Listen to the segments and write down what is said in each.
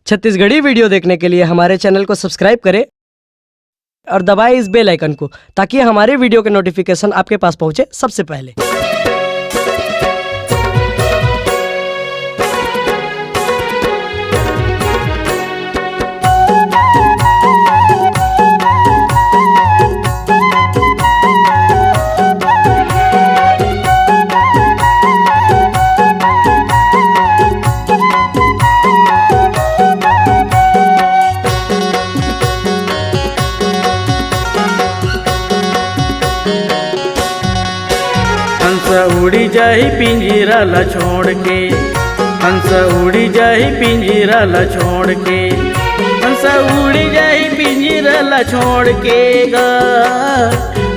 Chhattisgarhi video देखने के लिए हमारे चैनल को सब्सक्राइब करें और दबाएं इस बेल आइकन को ताकि हमारे वीडियो के नोटिफिकेशन आपके पास पहुंचे सबसे पहले। हंस उड़ी जाही पिंजरा ला छोड़ के, हंस उड़ी जाही पिंजरा ला छोड़ के, हंस उड़ी जाही पिंजरा ला छोड़ के गा,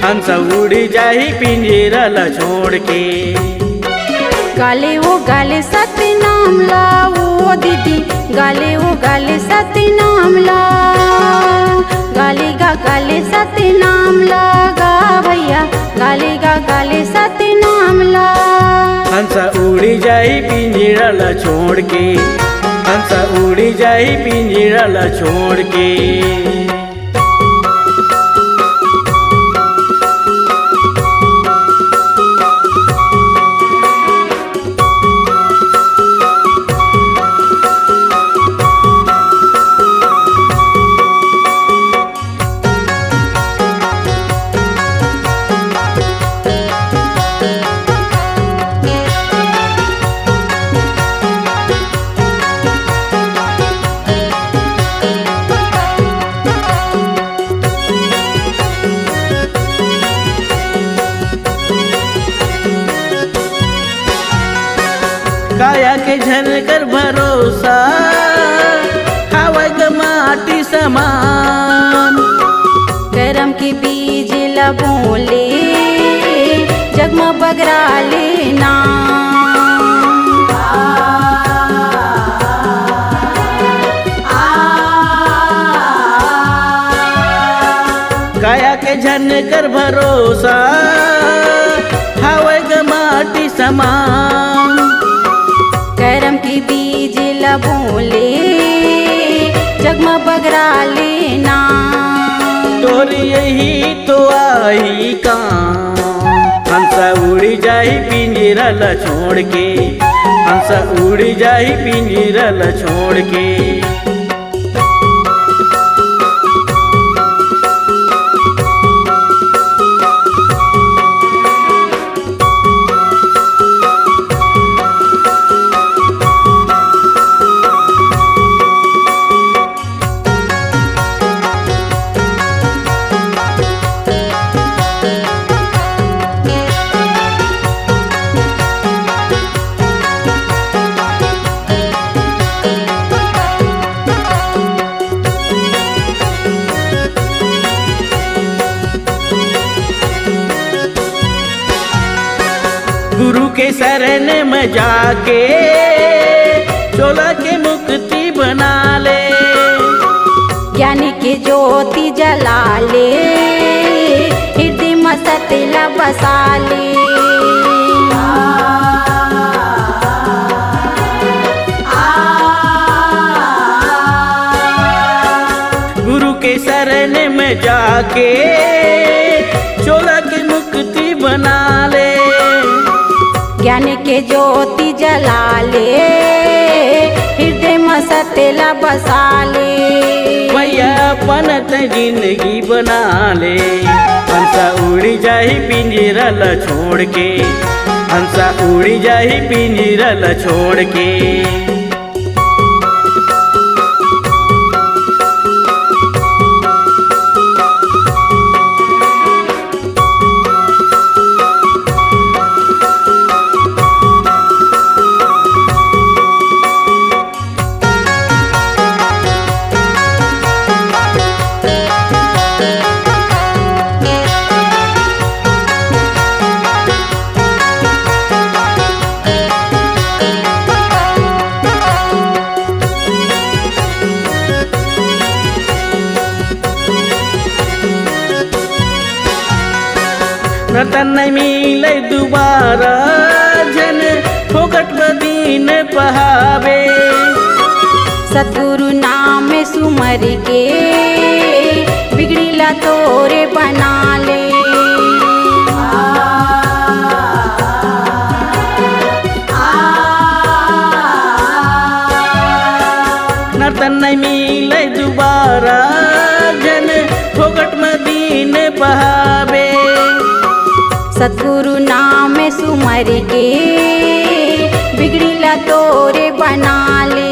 हंस उड़ी जाही पिंजरा ला छोड़ के। गाले वो गाले सत्य नाम ला वो दीदी, गाले वो गाले सत्य नाम ला, गाले गा गाले सत्य नाम ला गा भैया, गाले गा गाले सत्य नाम ला। हंस उड़ी जाही पिंजरा ला छोड़ के, हंस उड़ी जाही पिंजरा ला छोड़ के। काया के झनकर भरोसा हवा ग माटी समान, करम के बीज ला बोले जगमा बगरा लेना। काया के झनकर भरोसा हवा ग माटी समान, करम की बीज ला बोले जगमा बगरा लेना। तोरी यही तो आई काम, हंस उड़ी जाही पिंजरा ला छोड़ के, हंस उड़ी जाही पिंजरा ला छोड़ के। गुरु के शरण में जाके चोला के मुक्ति बना ले, ज्ञानी के ज्योति जला ले, हृदय में सत्य ला बसा ले। गुरु के शरण में जाके चोला के मुक्ति बना ले, ज्ञान के ज्योति जला ले, हृदय में सत्य ला बसा ले। भैया अपनत जिंदगी बना ले, हंस उड़ी जाही पिंजरा ला छोड़ के, हंस उड़ी जाही पिंजरा ला छोड़ के। रतन नहीं मिले दोबारा, जन फोकट बदीन पहावे, सतगुरु नाम सुमर के बिगड़ीला तोरे बना ले। नर्तन नहीं मिले दोबारा जन फोकट में दीन बहावे। सतगुरु नाम सुमर के बिगड़ीला तोरे बना ले।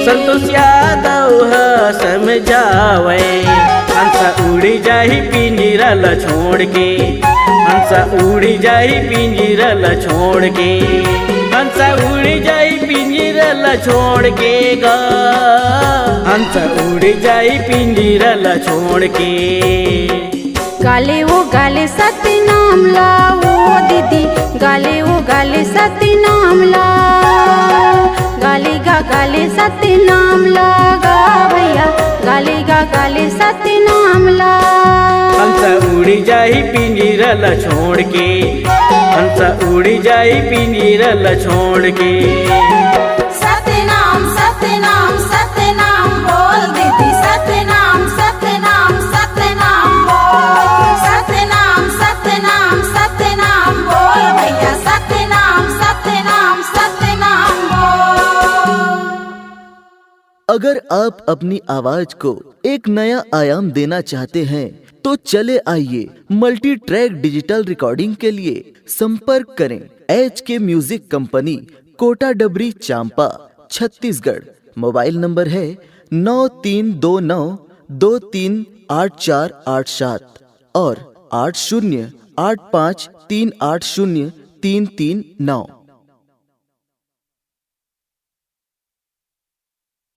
संतोष यादव समझावे हंसा उड़ी जाही पिंजरा ला छोड़ के, हंसा उड़ी जाही पिंजरा ला छोड़ के, हंसा उड़ी जाही पिंजरा ला छोड़ के गा, हंसा उड़ी जाही पिंजरा ला छोड़ के। गाले वो गाले सतनाम ला वो दीदी, गाले वो गाले सतनाम ला, गाले गा गाले सतनाम ला गा भैया, गाले गा गाले सतनाम ला। हंसा उड़ी जाही पिंजरा ला छोड़ के, हंसा उड़ी जाही पिंजरा ला छोड़ के। सतनाम सतनाम सतनाम बोल दीदी, सतनाम सतनाम सतनाम बोल, सतनाम सतनाम सतनाम बोल भैया, सतनाम सतनाम सतनाम बोल। अगर आप अपनी आवाज को एक नया आयाम देना चाहते हैं तो चले आइए मल्टी ट्रैक डिजिटल रिकॉर्डिंग के लिए संपर्क करें HK म्यूजिक कंपनी, कोटा डबरी, चांपा, छत्तीसगढ़। मोबाइल नंबर है 9329238487 और 8085380339।